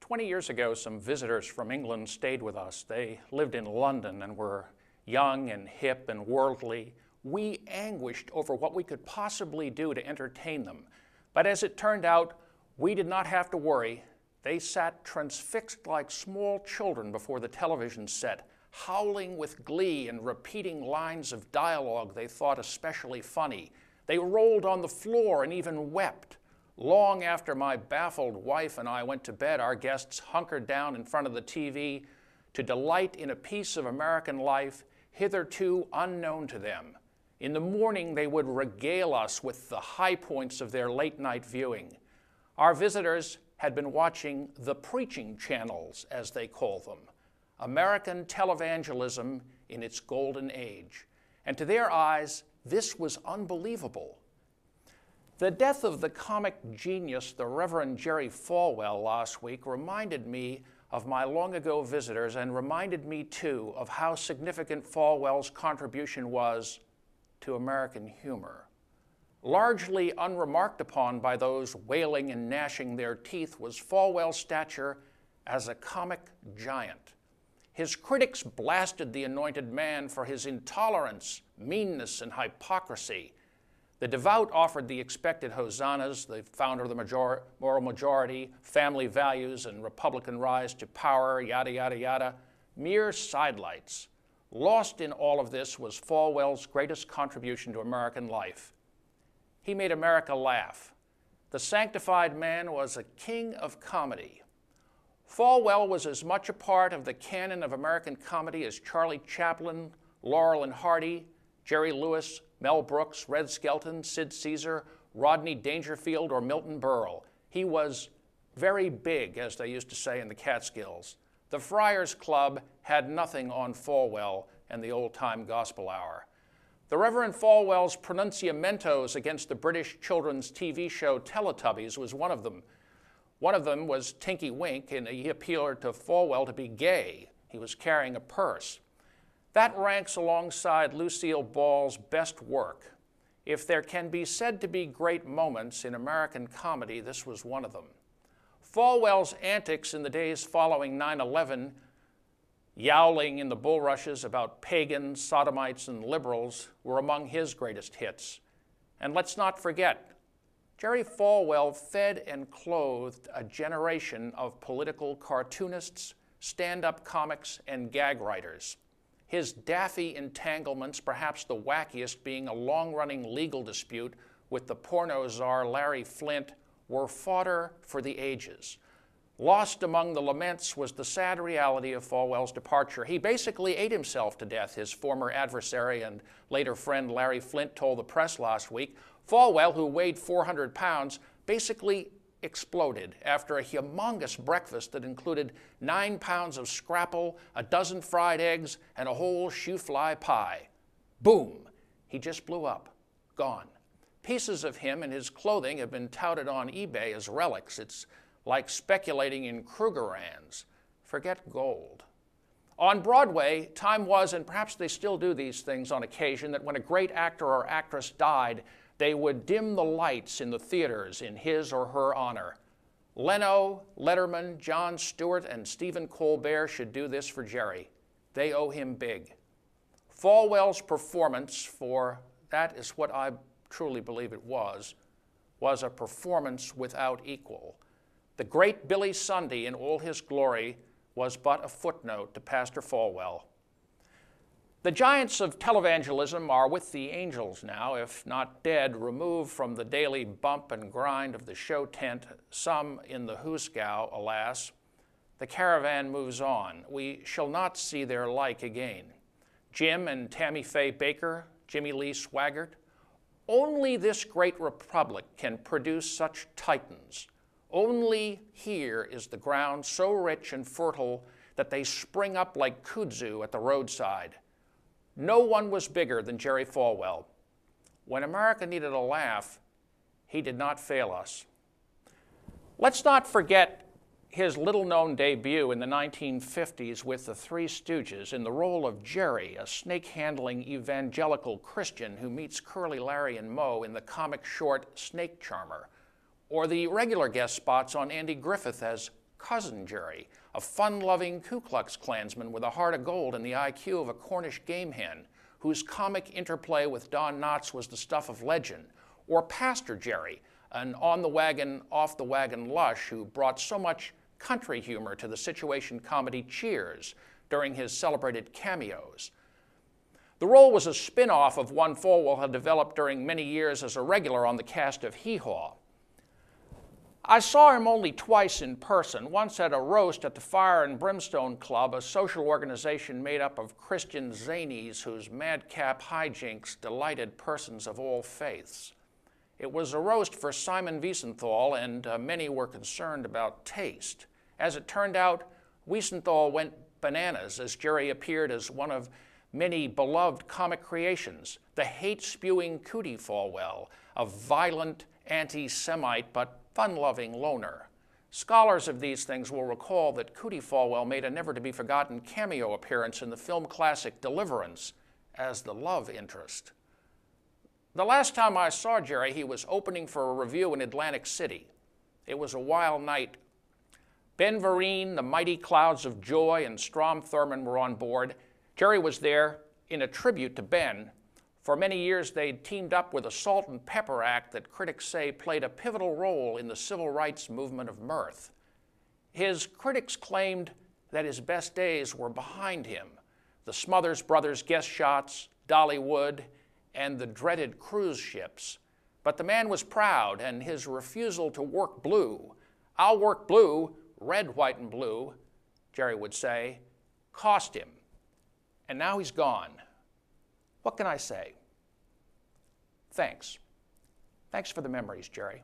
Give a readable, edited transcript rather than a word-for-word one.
20 years ago, some visitors from England stayed with us. They lived in London and were young and hip and worldly. We anguished over what we could possibly do to entertain them. But as it turned out, we did not have to worry. They sat transfixed like small children before the television set, howling with glee and repeating lines of dialogue they thought especially funny. They rolled on the floor and even wept. Long after my baffled wife and I went to bed, our guests hunkered down in front of the TV to delight in a piece of American life hitherto unknown to them. In the morning, they would regale us with the high points of their late-night viewing. Our visitors had been watching the preaching channels, as they call them, American televangelism in its golden age. And to their eyes, this was unbelievable. The death of the comic genius, the Reverend Jerry Falwell, last week reminded me of my long-ago visitors and reminded me, too, of how significant Falwell's contribution was to American humor. Largely unremarked upon by those wailing and gnashing their teeth was Falwell's stature as a comic giant. His critics blasted the anointed man for his intolerance, meanness, and hypocrisy. The devout offered the expected hosannas, the founder of the moral majority, family values, and Republican rise to power, yada, yada, yada, mere sidelights. Lost in all of this was Falwell's greatest contribution to American life. He made America laugh. The sanctified man was a king of comedy. Falwell was as much a part of the canon of American comedy as Charlie Chaplin, Laurel and Hardy, Jerry Lewis, Mel Brooks, Red Skelton, Sid Caesar, Rodney Dangerfield, or Milton Berle. He was very big, as they used to say in the Catskills. The Friars Club had nothing on Falwell and the old-time gospel hour. The Reverend Falwell's pronunciamentos against the British children's TV show Teletubbies was one of them. One of them was Tinky Wink, and he appealed to Falwell to be gay. He was carrying a purse. That ranks alongside Lucille Ball's best work. If there can be said to be great moments in American comedy, this was one of them. Falwell's antics in the days following 9/11, yowling in the bulrushes about pagans, sodomites, and liberals, were among his greatest hits. And let's not forget, Jerry Falwell fed and clothed a generation of political cartoonists, stand-up comics, and gag writers. His daffy entanglements, perhaps the wackiest being a long-running legal dispute with the porno czar Larry Flynt, were fodder for the ages. Lost among the laments was the sad reality of Falwell's departure. He basically ate himself to death, his former adversary and later friend Larry Flynt told the press last week. Falwell, who weighed 400 pounds, basically exploded after a humongous breakfast that included 9 pounds of scrapple, a dozen fried eggs, and a whole shoe-fly pie. Boom! He just blew up. Gone. Pieces of him and his clothing have been touted on eBay as relics. It's like speculating in Krugerrands. Forget gold. On Broadway, time was, and perhaps they still do these things on occasion, that when a great actor or actress died, they would dim the lights in the theaters in his or her honor. Leno, Letterman, Jon Stewart, and Stephen Colbert should do this for Jerry. They owe him big. Falwell's performance, for that is what I truly believe it was a performance without equal. The great Billy Sunday in all his glory was but a footnote to Pastor Falwell. The giants of televangelism are with the angels now, if not dead, removed from the daily bump and grind of the show tent, some in the hoosgow, alas. The caravan moves on. We shall not see their like again. Jim and Tammy Faye Baker, Jimmy Lee Swaggart. Only this great republic can produce such titans. Only here is the ground so rich and fertile that they spring up like kudzu at the roadside. No one was bigger than Jerry Falwell. When America needed a laugh, he did not fail us. Let's not forget his little-known debut in the 1950s with the Three Stooges in the role of Jerry, a snake-handling evangelical Christian who meets Curly, Larry, and Moe in the comic short Snake Charmer, or the regular guest spots on Andy Griffith as cousin Jerry, a fun-loving Ku Klux Klansman with a heart of gold and the IQ of a Cornish game hen, whose comic interplay with Don Knotts was the stuff of legend, or Pastor Jerry, an on-the-wagon, off-the-wagon lush who brought so much country humor to the situation comedy Cheers during his celebrated cameos. The role was a spin-off of one Falwell had developed during many years as a regular on the cast of Hee Haw. I saw him only twice in person, once at a roast at the Fire and Brimstone Club, a social organization made up of Christian zanies whose madcap hijinks delighted persons of all faiths. It was a roast for Simon Wiesenthal, and many were concerned about taste. As it turned out, Wiesenthal went bananas as Jerry appeared as one of many beloved comic creations, the hate-spewing Cootie Falwell, a violent anti-Semite but fun-loving loner. Scholars of these things will recall that Cootie Falwell made a never-to-be-forgotten cameo appearance in the film classic Deliverance as the love interest. The last time I saw Jerry, he was opening for a review in Atlantic City. It was a wild night. Ben Vereen, the Mighty Clouds of Joy, and Strom Thurmond were on board. Jerry was there in a tribute to Ben. For many years, they'd teamed up with a salt and pepper act that critics say played a pivotal role in the civil rights movement of mirth. His critics claimed that his best days were behind him. The Smothers Brothers guest shots, Dollywood, and the dreaded cruise ships. But the man was proud, and his refusal to work blue, "I'll work blue, red, white, and blue," Jerry would say, cost him. And now he's gone. What can I say? Thanks. Thanks for the memories, Jerry.